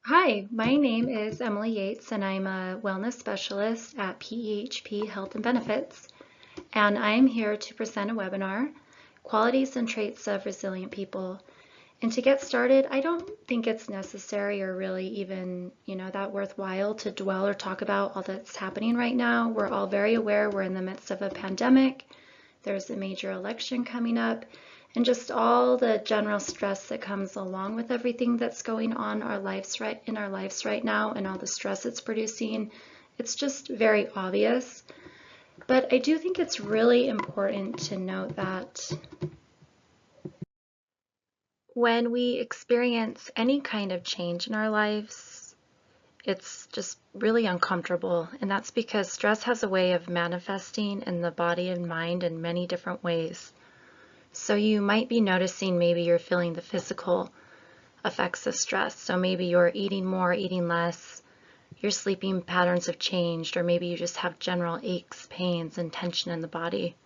Hi, my name is Emily Yates, and I'm a wellness specialist at PEHP Health and Benefits. And I'm here to present a webinar, Qualities and Traits of Resilient People. And to get started, I don't think it's necessary or really even, that worthwhile to dwell or talk about all that's happening right now. We're all very aware we're in the midst of a pandemic. There's a major election coming up, and just all the general stress that comes along with everything that's going on in our lives right now and all the stress it's producing. It's just very obvious. But I do think it's really important to note that when we experience any kind of change in our lives, it's just really uncomfortable. And that's because stress has a way of manifesting in the body and mind in many different ways. So you might be noticing maybe you're feeling the physical effects of stress. So maybe you're eating more, eating less, your sleeping patterns have changed, or maybe you just have general aches, pains, and tension in the body.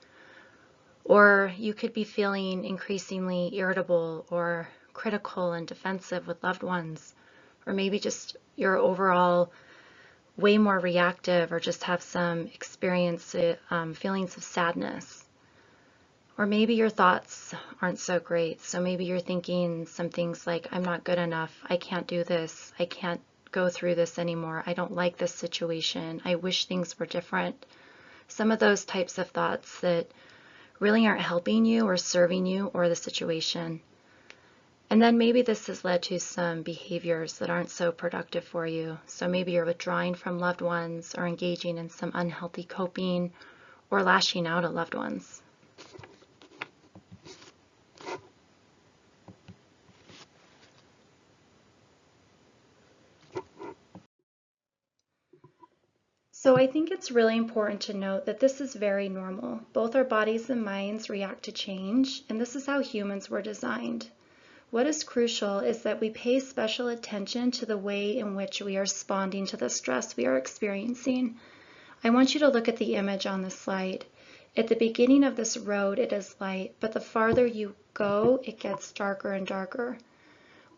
Or you could be feeling increasingly irritable or critical and defensive with loved ones. Or maybe just you're overall way more reactive or just have some feelings of sadness. Or maybe your thoughts aren't so great. So maybe you're thinking some things like, I'm not good enough. I can't do this. I can't go through this anymore. I don't like this situation. I wish things were different. Some of those types of thoughts that really aren't helping you or serving you or the situation. And then maybe this has led to some behaviors that aren't so productive for you. So maybe you're withdrawing from loved ones or engaging in some unhealthy coping or lashing out at loved ones. So I think it's really important to note that this is very normal. Both our bodies and minds react to change, and this is how humans were designed. What is crucial is that we pay special attention to the way in which we are responding to the stress we are experiencing. I want you to look at the image on the slide. At the beginning of this road, it is light, but the farther you go, it gets darker and darker.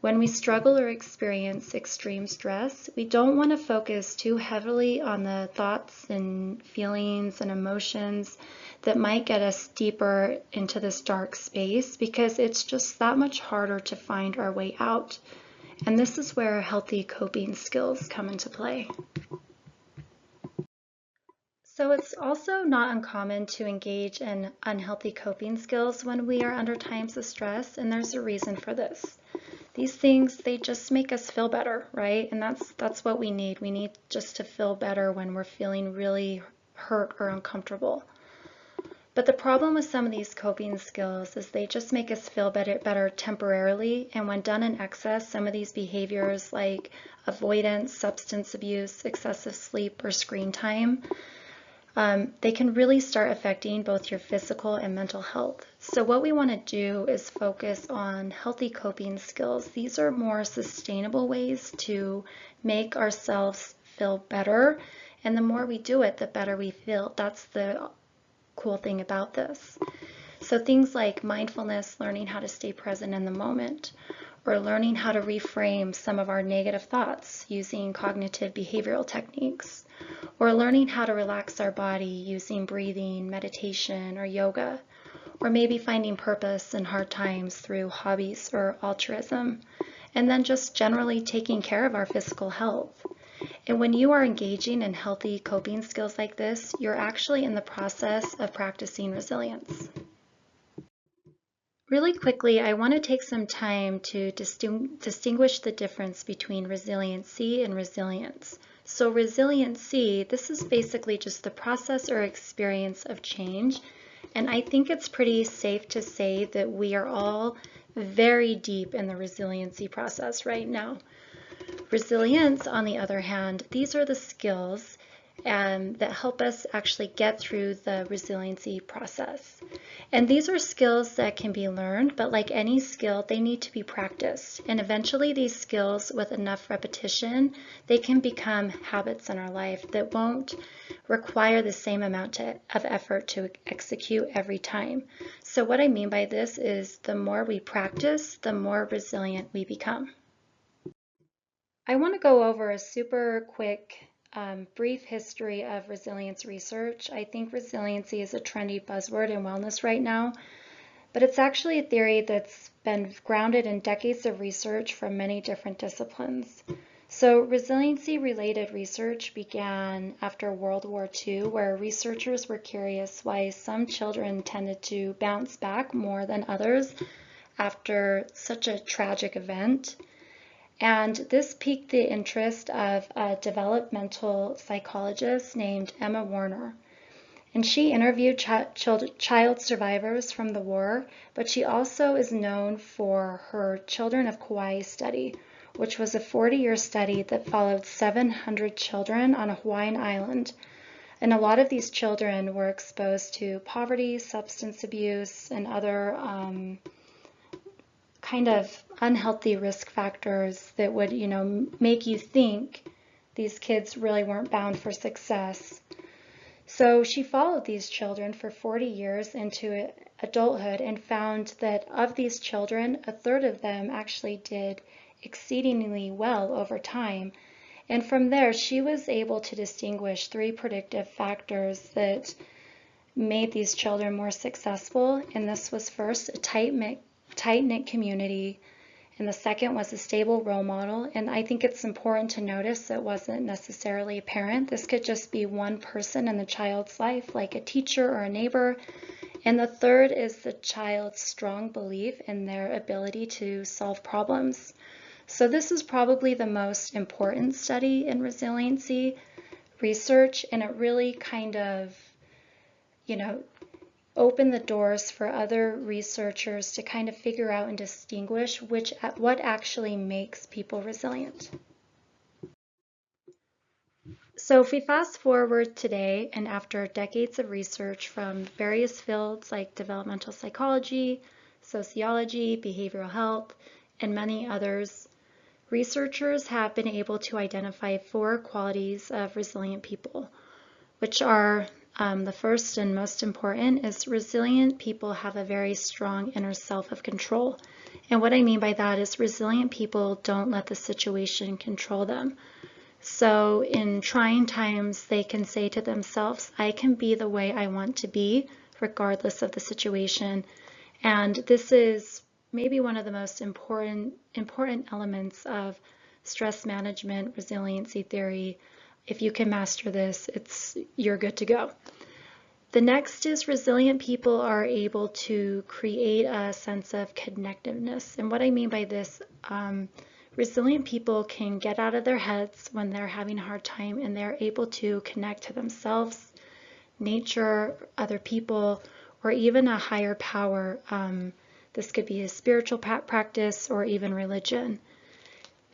When we struggle or experience extreme stress, we don't want to focus too heavily on the thoughts and feelings and emotions that might get us deeper into this dark space, because it's just that much harder to find our way out. And this is where healthy coping skills come into play. So it's also not uncommon to engage in unhealthy coping skills when we are under times of stress, and there's a reason for this. These things, they just make us feel better, right? And that's what we need. We need just to feel better when we're feeling really hurt or uncomfortable. But the problem with some of these coping skills is they just make us feel better temporarily, and when done in excess, some of these behaviors like avoidance, substance abuse, excessive sleep, or screen time, they can really start affecting both your physical and mental health. So what we want to do is focus on healthy coping skills. These are more sustainable ways to make ourselves feel better. And the more we do it, the better we feel. That's the cool thing about this. So things like mindfulness, learning how to stay present in the moment, or learning how to reframe some of our negative thoughts using cognitive behavioral techniques, or learning how to relax our body using breathing, meditation, or yoga, or maybe finding purpose in hard times through hobbies or altruism, and then just generally taking care of our physical health. And when you are engaging in healthy coping skills like this, you're actually in the process of practicing resilience. Really quickly, I want to take some time to distinguish the difference between resiliency and resilience. So resiliency, this is basically just the process or experience of change. And I think it's pretty safe to say that we are all very deep in the resiliency process right now. Resilience, on the other hand, these are the skills that help us actually get through the resiliency process. And these are skills that can be learned, but like any skill, they need to be practiced. And eventually these skills, with enough repetition, they can become habits in our life that won't require the same amount of effort to execute every time. So what I mean by this is the more we practice, the more resilient we become. I want to go over a super quick, brief history of resilience research. I think resiliency is a trendy buzzword in wellness right now, but it's actually a theory that's been grounded in decades of research from many different disciplines. So resiliency-related research began after World War II, where researchers were curious why some children tended to bounce back more than others after such a tragic event. And this piqued the interest of a developmental psychologist named Emma Warner. And she interviewed child survivors from the war, but she also is known for her Children of Kauai study, which was a 40-year study that followed 700 children on a Hawaiian island. And a lot of these children were exposed to poverty, substance abuse, and other kind of unhealthy risk factors that would, make you think these kids really weren't bound for success. So she followed these children for 40 years into adulthood and found that of these children, a third of them actually did exceedingly well over time. And from there, she was able to distinguish 3 predictive factors that made these children more successful. And this was first a tight-knit community, and the second was a stable role model. And I think it's important to notice it wasn't necessarily a parent. This could just be one person in the child's life, like a teacher or a neighbor. And the third is the child's strong belief in their ability to solve problems. So this is probably the most important study in resiliency research, and it really kind of, open the doors for other researchers to kind of figure out and distinguish what actually makes people resilient. So if we fast forward today, and after decades of research from various fields like developmental psychology, sociology, behavioral health, and many others, researchers have been able to identify 4 qualities of resilient people, which are the first and most important is resilient people have a very strong inner self of control. And what I mean by that is resilient people don't let the situation control them. So in trying times, they can say to themselves, I can be the way I want to be, regardless of the situation. And this is maybe one of the most important elements of stress management, resiliency theory. If you can master this, you're good to go. The next is resilient people are able to create a sense of connectiveness. And what I mean by this, resilient people can get out of their heads when they're having a hard time, and they're able to connect to themselves, nature, other people, or even a higher power. This could be a spiritual practice or even religion.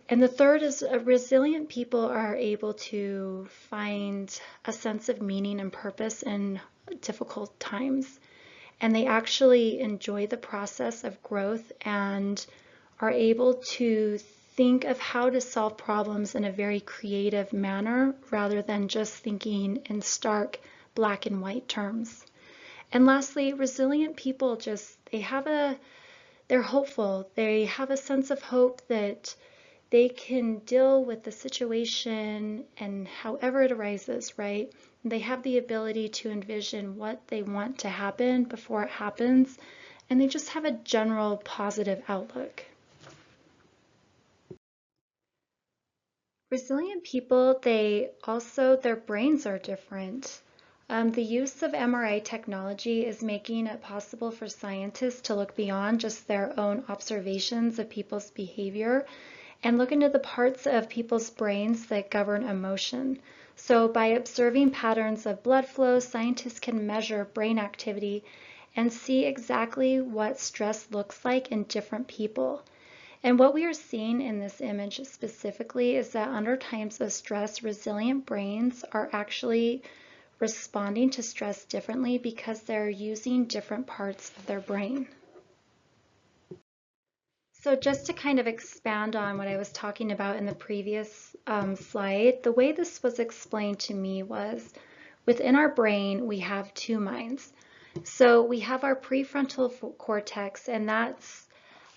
And the third is resilient people are able to find a sense of meaning and purpose in difficult times. And they actually enjoy the process of growth and are able to think of how to solve problems in a very creative manner rather than just thinking in stark black and white terms. And lastly, resilient people they're hopeful. They have a sense of hope that they can deal with the situation and however it arises, right? They have the ability to envision what they want to happen before it happens, and they just have a general positive outlook. Resilient people, their brains are different. The use of MRI technology is making it possible for scientists to look beyond just their own observations of people's behavior and look into the parts of people's brains that govern emotion. So by observing patterns of blood flow, scientists can measure brain activity and see exactly what stress looks like in different people. And what we are seeing in this image specifically is that under times of stress, resilient brains are actually responding to stress differently because they're using different parts of their brain. So just to kind of expand on what I was talking about in the previous slide, the way this was explained to me was within our brain, we have 2 minds. So we have our prefrontal cortex, and that's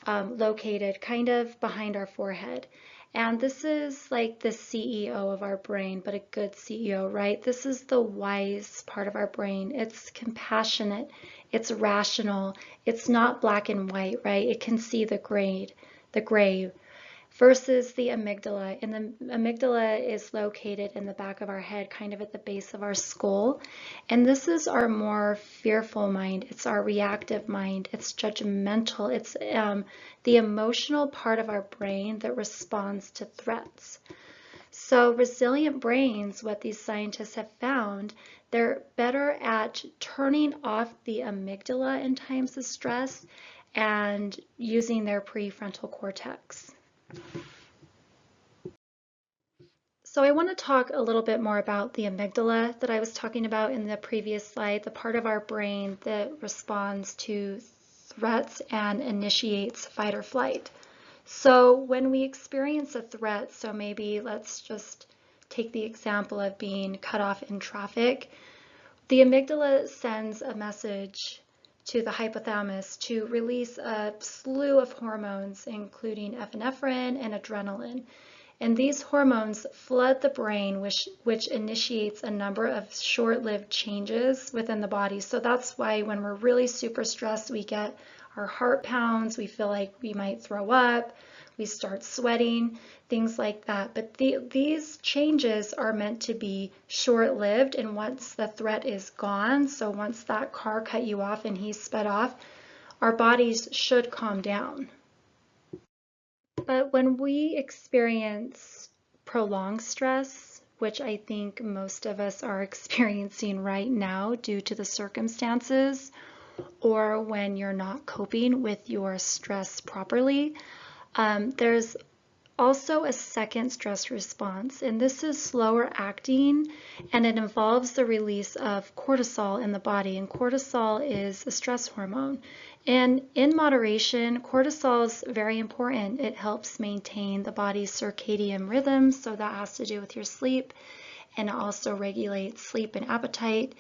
located kind of behind our forehead. And this is like the CEO of our brain, but a good CEO, right? This is the wise part of our brain. It's compassionate, it's rational, it's not black and white, right? It can see the gray versus the amygdala. And the amygdala is located in the back of our head, kind of at the base of our skull. And this is our more fearful mind. It's our reactive mind. It's judgmental. It's the emotional part of our brain that responds to threats. So resilient brains, what these scientists have found, they're better at turning off the amygdala in times of stress and using their prefrontal cortex. So I want to talk a little bit more about the amygdala that I was talking about in the previous slide, the part of our brain that responds to threats and initiates fight or flight. So when we experience a threat, so maybe let's just take the example of being cut off in traffic, the amygdala sends a message to the hypothalamus to release a slew of hormones, including epinephrine and adrenaline. And these hormones flood the brain, which initiates a number of short-lived changes within the body. So that's why when we're really super stressed, we get our heart pounds, we feel like we might throw up, we start sweating, things like that. But these changes are meant to be short-lived, and once the threat is gone, so once that car cut you off and he sped off, our bodies should calm down. But when we experience prolonged stress, which I think most of us are experiencing right now due to the circumstances, or when you're not coping with your stress properly, there's also a second stress response, and this is slower acting, and it involves the release of cortisol in the body, and cortisol is a stress hormone. And in moderation, cortisol is very important. It helps maintain the body's circadian rhythm, so that has to do with your sleep, and it also regulates sleep and appetite.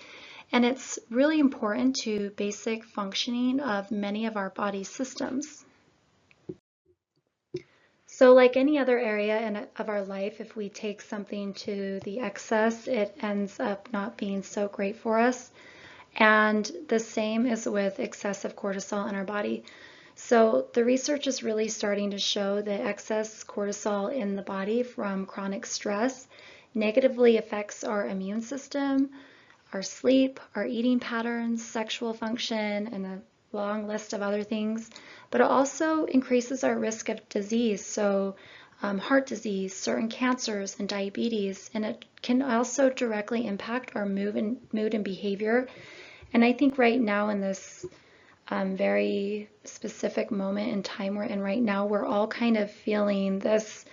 And it's really important to basic functioning of many of our body systems. So like any other area of our life, if we take something to the excess, it ends up not being so great for us. And the same is with excessive cortisol in our body. So the research is really starting to show that excess cortisol in the body from chronic stress negatively affects our immune system, our sleep, our eating patterns, sexual function, and a long list of other things. But it also increases our risk of disease, so heart disease, certain cancers, and diabetes. And it can also directly impact our mood and behavior. And I think right now in this very specific moment in time we're in right now, we're all kind of feeling this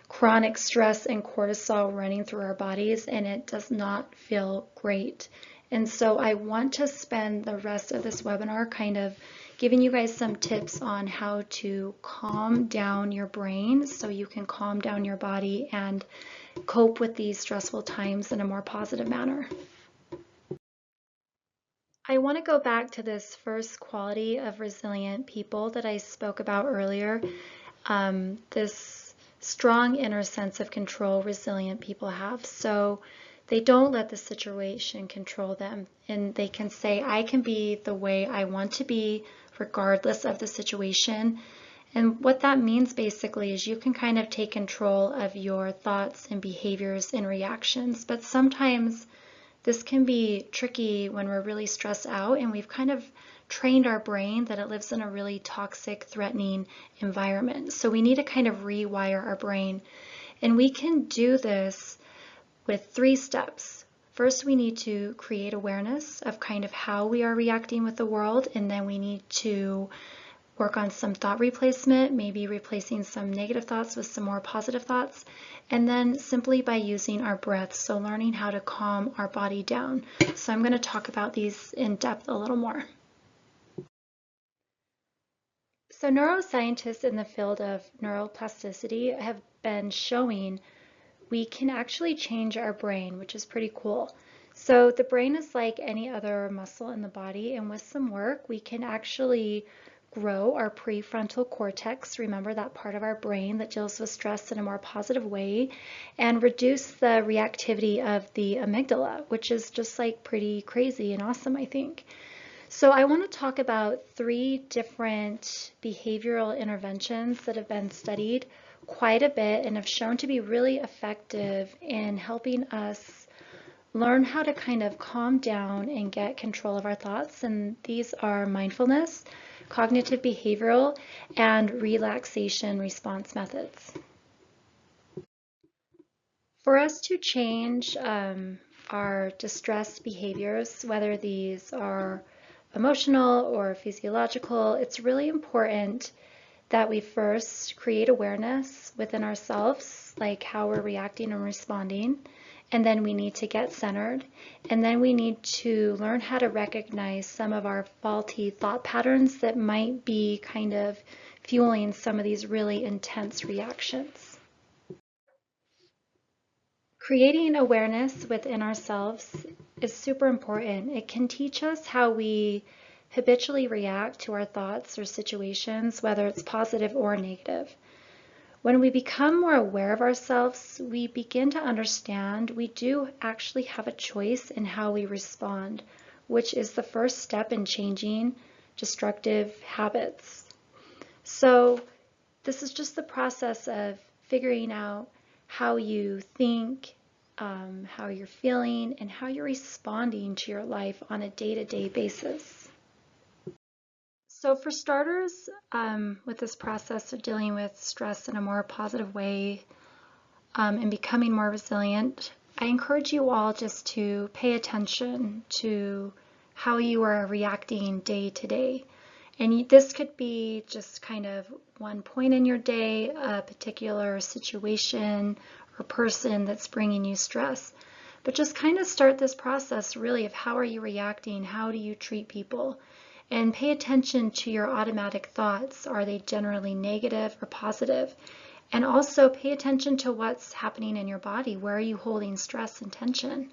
chronic stress and cortisol running through our bodies, and it does not feel great. And so I want to spend the rest of this webinar kind of giving you guys some tips on how to calm down your brain so you can calm down your body and cope with these stressful times in a more positive manner. I want to go back to this first quality of resilient people that I spoke about earlier. This strong inner sense of control resilient people have. So they don't let the situation control them, and they can say, I can be the way I want to be regardless of the situation. And what that means basically is you can kind of take control of your thoughts and behaviors and reactions, but sometimes this can be tricky when we're really stressed out and we've kind of trained our brain that it lives in a really toxic, threatening environment. So we need to kind of rewire our brain. And we can do this with 3 steps. First, we need to create awareness of kind of how we are reacting with the world, and then we need to work on some thought replacement, maybe replacing some negative thoughts with some more positive thoughts, and then simply by using our breath, so learning how to calm our body down. So I'm going to talk about these in depth a little more. So neuroscientists in the field of neuroplasticity have been showing we can actually change our brain, which is pretty cool. So the brain is like any other muscle in the body, and with some work, we can actually grow our prefrontal cortex, remember that part of our brain that deals with stress in a more positive way, and reduce the reactivity of the amygdala, which is just like pretty crazy and awesome, I think. So I want to talk about 3 different behavioral interventions that have been studied quite a bit and have shown to be really effective in helping us learn how to kind of calm down and get control of our thoughts. And these are mindfulness, cognitive behavioral, and relaxation response methods. For us to change our distress behaviors, whether these are emotional or physiological, it's really important that we first create awareness within ourselves, like how we're reacting and responding. And then we need to get centered. And then we need to learn how to recognize some of our faulty thought patterns that might be kind of fueling some of these really intense reactions. Creating awareness within ourselves is super important. It can teach us how we habitually react to our thoughts or situations, whether it's positive or negative. When we become more aware of ourselves, we begin to understand we do actually have a choice in how we respond, which is the first step in changing destructive habits. So this is just the process of figuring out how you think, how you're feeling, and how you're responding to your life on a day-to-day basis. So for starters, with this process of dealing with stress in a more positive way and becoming more resilient, I encourage you all just to pay attention to how you are reacting day to day. And this could be just kind of one point in your day, a particular situation or person that's bringing you stress. But just kind of start this process really of how are you reacting? How do you treat people? And pay attention to your automatic thoughts. Are they generally negative or positive? And also pay attention to what's happening in your body. Where are you holding stress and tension?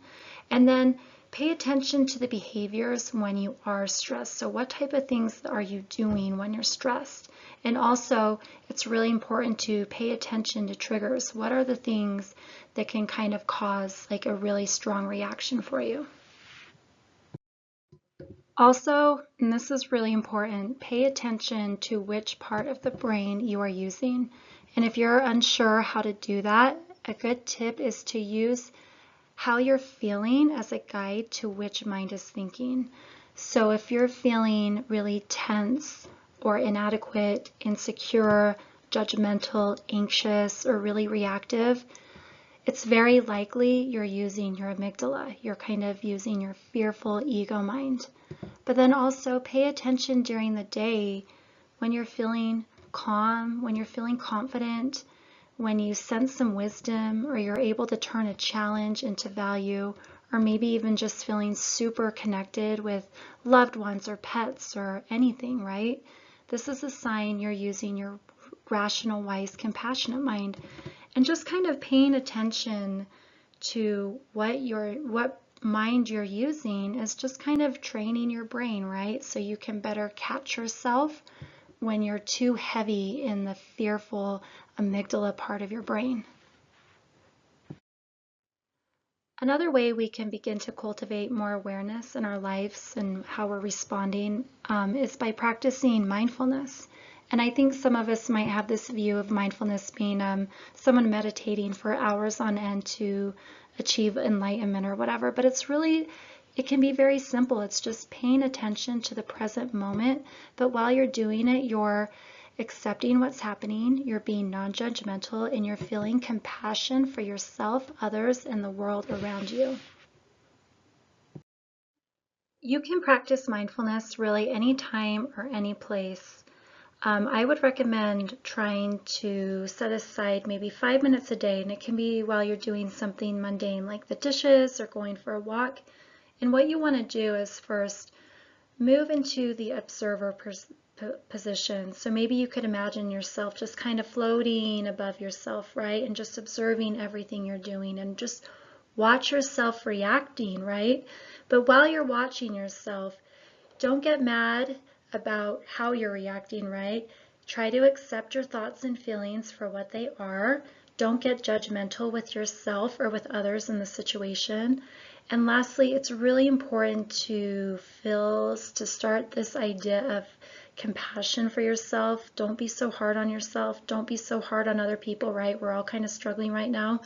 And then pay attention to the behaviors when you are stressed. So what type of things are you doing when you're stressed? And also, it's really important to pay attention to triggers. What are the things that can kind of cause like a really strong reaction for you? Also, and this is really important, pay attention to which part of the brain you are using. And if you're unsure how to do that, a good tip is to use how you're feeling as a guide to which mind is thinking. So if you're feeling really tense or inadequate, insecure, judgmental, anxious, or really reactive, it's very likely you're using your amygdala. You're kind of using your fearful ego mind. But then also pay attention during the day when you're feeling calm, when you're feeling confident, when you sense some wisdom, or you're able to turn a challenge into value, or maybe even just feeling super connected with loved ones or pets or anything, right? This is a sign you're using your rational, wise, compassionate mind. And just kind of paying attention to what mind you're using is just kind of training your brain, right? So you can better catch yourself when you're too heavy in the fearful amygdala part of your brain. Another way we can begin to cultivate more awareness in our lives and how we're responding is by practicing mindfulness. And I think some of us might have this view of mindfulness being someone meditating for hours on end to achieve enlightenment or whatever, but it can be very simple. It's just paying attention to the present moment, but while you're doing it, you're accepting what's happening, you're being non-judgmental, and you're feeling compassion for yourself, others, and the world around you. You can practice mindfulness really anytime or any place. I would recommend trying to set aside maybe 5 minutes a day, and it can be while you're doing something mundane like the dishes or going for a walk. And what you want to do is first move into the observer position. So maybe you could imagine yourself just kind of floating above yourself, right? And just observing everything you're doing and just watch yourself reacting, right? But while you're watching yourself, don't get mad. about how you're reacting, right? Try to accept your thoughts and feelings for what they are. Don't get judgmental with yourself or with others in the situation. And lastly, it's really important to start this idea of compassion for yourself. Don't be so hard on yourself. Don't be so hard on other people, right? We're all kind of struggling right now.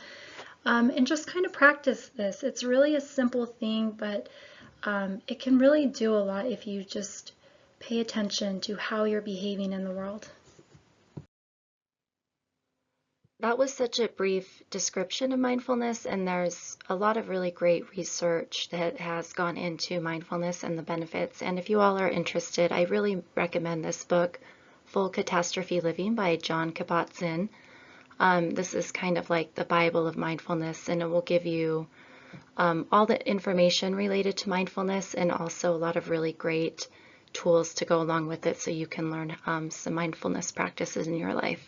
And just kind of practice this. It's really a simple thing, but it can really do a lot if you just pay attention to how you're behaving in the world. That was such a brief description of mindfulness, and there's a lot of really great research that has gone into mindfulness and the benefits. And if you all are interested, I really recommend this book, Full Catastrophe Living by John Kabat-Zinn. This is kind of like the Bible of mindfulness, and it will give you all the information related to mindfulness and also a lot of really great tools to go along with it so you can learn some mindfulness practices in your life.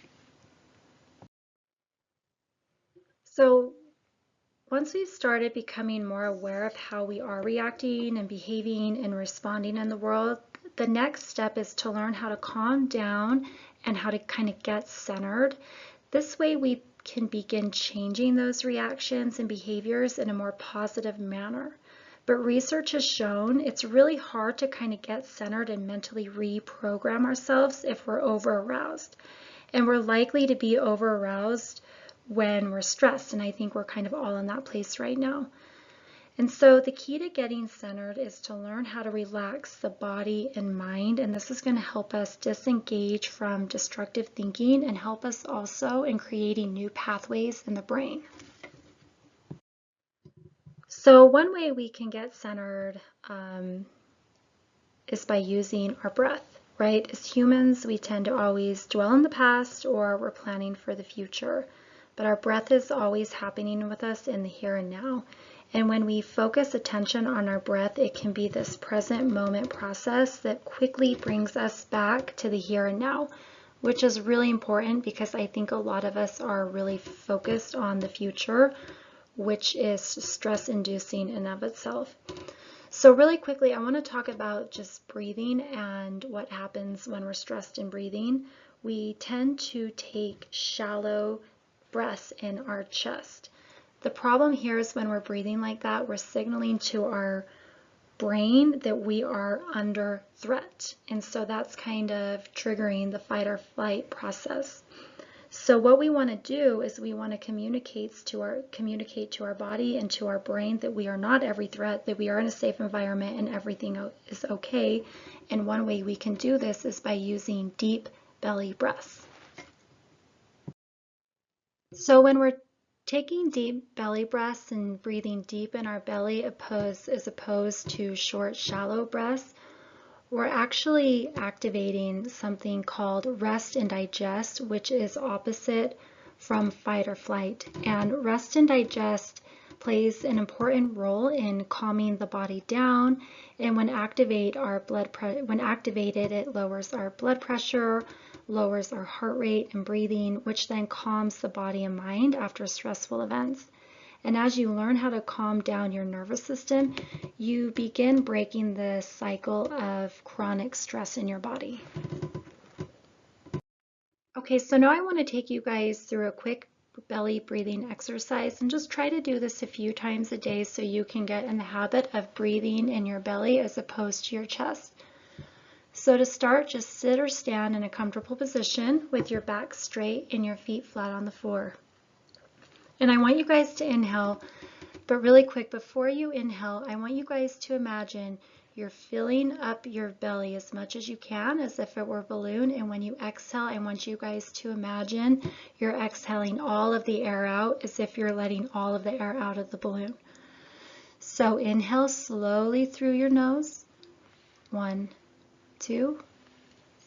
So once we've started becoming more aware of how we are reacting and behaving and responding in the world, the next step is to learn how to calm down and how to kind of get centered. This way we can begin changing those reactions and behaviors in a more positive manner. But research has shown it's really hard to kind of get centered and mentally reprogram ourselves if we're over-aroused. And we're likely to be over-aroused when we're stressed, and I think we're kind of all in that place right now. And so the key to getting centered is to learn how to relax the body and mind, and this is going to help us disengage from destructive thinking and help us also in creating new pathways in the brain. So one way we can get centered is by using our breath, right? As humans, we tend to always dwell in the past or we're planning for the future. But our breath is always happening with us in the here and now. And when we focus attention on our breath, it can be this present moment process that quickly brings us back to the here and now, which is really important because I think a lot of us are really focused on the future, which is stress-inducing in of itself. So really quickly, I want to talk about just breathing and what happens when we're stressed in breathing. We tend to take shallow breaths in our chest. The problem here is when we're breathing like that, we're signaling to our brain that we are under threat. And so that's kind of triggering the fight or flight process. So what we want to do is we want to communicate to our body and to our brain that we are not every threat, that we are in a safe environment and everything is okay. And one way we can do this is by using deep belly breaths. So when we're taking deep belly breaths and breathing deep in our belly as opposed to short, shallow breaths, we're actually activating something called rest and digest, which is opposite from fight or flight. And rest and digest plays an important role in calming the body down. And when activated, it lowers our blood pressure, lowers our heart rate and breathing, which then calms the body and mind after stressful events. And as you learn how to calm down your nervous system, you begin breaking the cycle of chronic stress in your body. Okay, so now I want to take you guys through a quick belly breathing exercise and just try to do this a few times a day so you can get in the habit of breathing in your belly as opposed to your chest. So to start, just sit or stand in a comfortable position with your back straight and your feet flat on the floor. And I want you guys to inhale, but really quick, before you inhale, I want you guys to imagine you're filling up your belly as much as you can, as if it were a balloon. And when you exhale, I want you guys to imagine you're exhaling all of the air out, as if you're letting all of the air out of the balloon. So inhale slowly through your nose. 1, 2,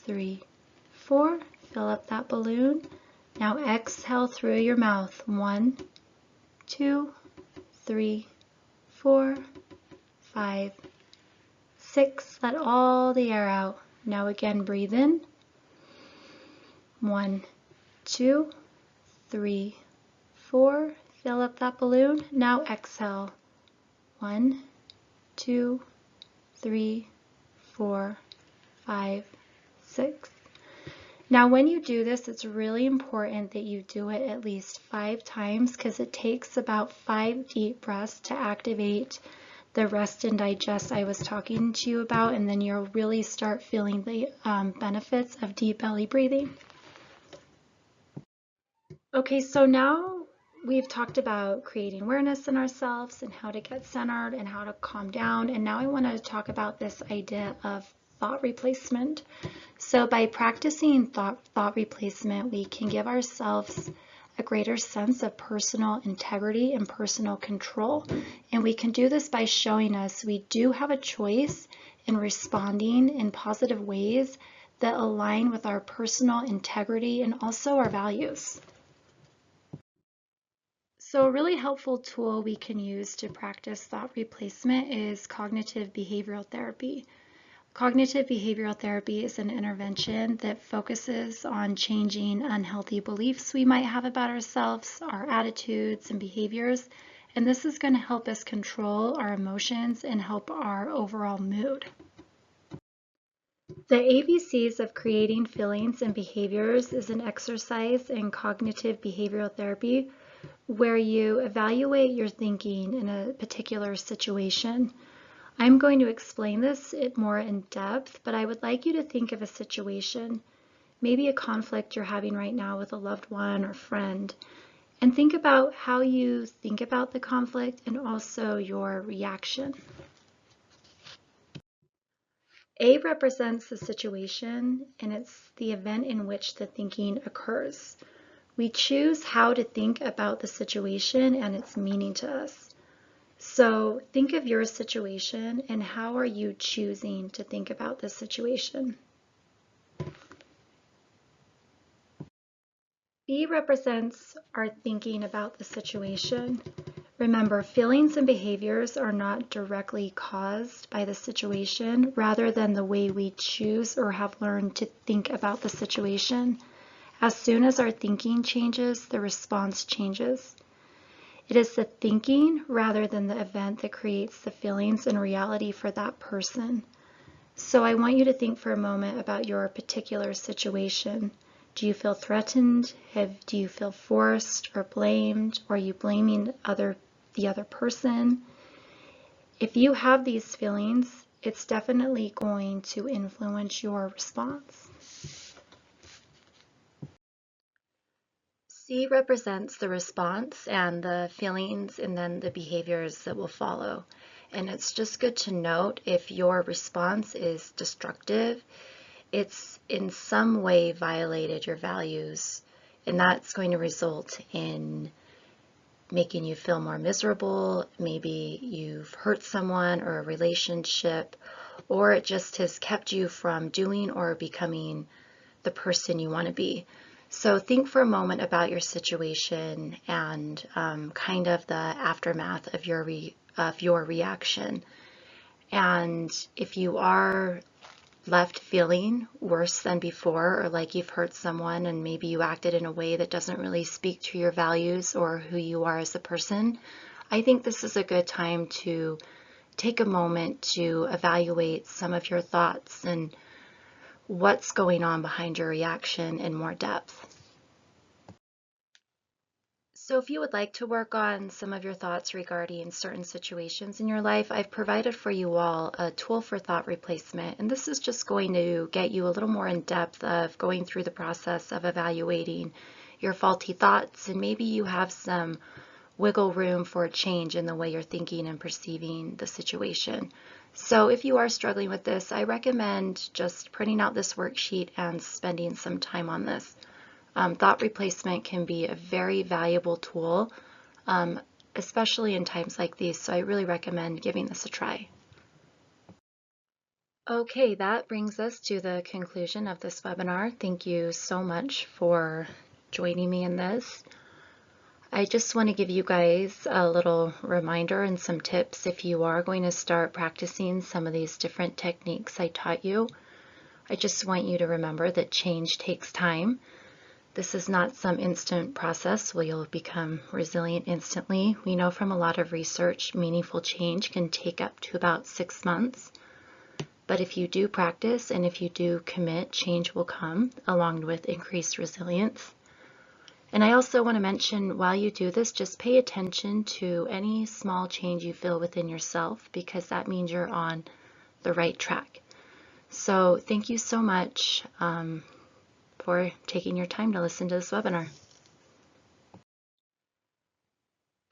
3, 4. Fill up that balloon. Now exhale through your mouth. 1, 2, 3, 4, 5, 6. Let all the air out. Now again, breathe in. 1, 2, 3, 4. Fill up that balloon. Now exhale. 1, 2, 3, 4, 5, 6. Now, when you do this, it's really important that you do it at least 5 times because it takes about 5 deep breaths to activate the rest and digest I was talking to you about, and then you'll really start feeling the benefits of deep belly breathing. Okay, so now we've talked about creating awareness in ourselves and how to get centered and how to calm down, and now I want to talk about this idea of thought replacement. So by practicing thought replacement, we can give ourselves a greater sense of personal integrity and personal control. And we can do this by showing us we do have a choice in responding in positive ways that align with our personal integrity and also our values. So a really helpful tool we can use to practice thought replacement is cognitive behavioral therapy. Cognitive behavioral therapy is an intervention that focuses on changing unhealthy beliefs we might have about ourselves, our attitudes and behaviors, and this is going to help us control our emotions and help our overall mood. The ABCs of creating feelings and behaviors is an exercise in cognitive behavioral therapy where you evaluate your thinking in a particular situation. I'm going to explain this more in depth, but I would like you to think of a situation, maybe a conflict you're having right now with a loved one or friend, and think about how you think about the conflict and also your reaction. A represents the situation, and it's the event in which the thinking occurs. We choose how to think about the situation and its meaning to us. So think of your situation and how are you choosing to think about this situation? B represents our thinking about the situation. Remember, feelings and behaviors are not directly caused by the situation rather than the way we choose or have learned to think about the situation. As soon as our thinking changes, the response changes. It is the thinking rather than the event that creates the feelings and reality for that person. So I want you to think for a moment about your particular situation. Do you feel threatened? Do you feel forced or blamed? Or are you blaming the other person? If you have these feelings, it's definitely going to influence your response. C represents the response and the feelings and then the behaviors that will follow. And it's just good to note if your response is destructive, it's in some way violated your values, and that's going to result in making you feel more miserable. Maybe you've hurt someone or a relationship, or it just has kept you from doing or becoming the person you want to be. So think for a moment about your situation and kind of the aftermath of your reaction. And if you are left feeling worse than before, or like you've hurt someone and maybe you acted in a way that doesn't really speak to your values or who you are as a person, I think this is a good time to take a moment to evaluate some of your thoughts and what's going on behind your reaction in more depth. So if you would like to work on some of your thoughts regarding certain situations in your life, I've provided for you all a tool for thought replacement, and this is just going to get you a little more in depth of going through the process of evaluating your faulty thoughts, and maybe you have some wiggle room for a change in the way you're thinking and perceiving the situation. So if you are struggling with this, I recommend just printing out this worksheet and spending some time on this. Thought replacement can be a very valuable tool, especially in times like these, so I really recommend giving this a try. Okay, that brings us to the conclusion of this webinar. Thank you so much for joining me in this. I just want to give you guys a little reminder and some tips if you are going to start practicing some of these different techniques I taught you. I just want you to remember that change takes time. This is not some instant process where you'll become resilient instantly. We know from a lot of research, meaningful change can take up to about 6 months. But if you do practice and if you do commit, change will come along with increased resilience. And I also want to mention, while you do this, just pay attention to any small change you feel within yourself, because that means you're on the right track. So thank you so much for taking your time to listen to this webinar.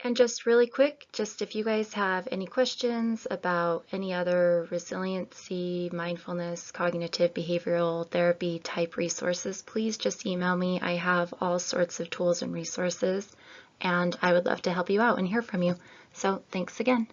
And just really quick, just if you guys have any questions about any other resiliency, mindfulness, cognitive behavioral therapy type resources, please just email me. I have all sorts of tools and resources, and I would love to help you out and hear from you. So thanks again.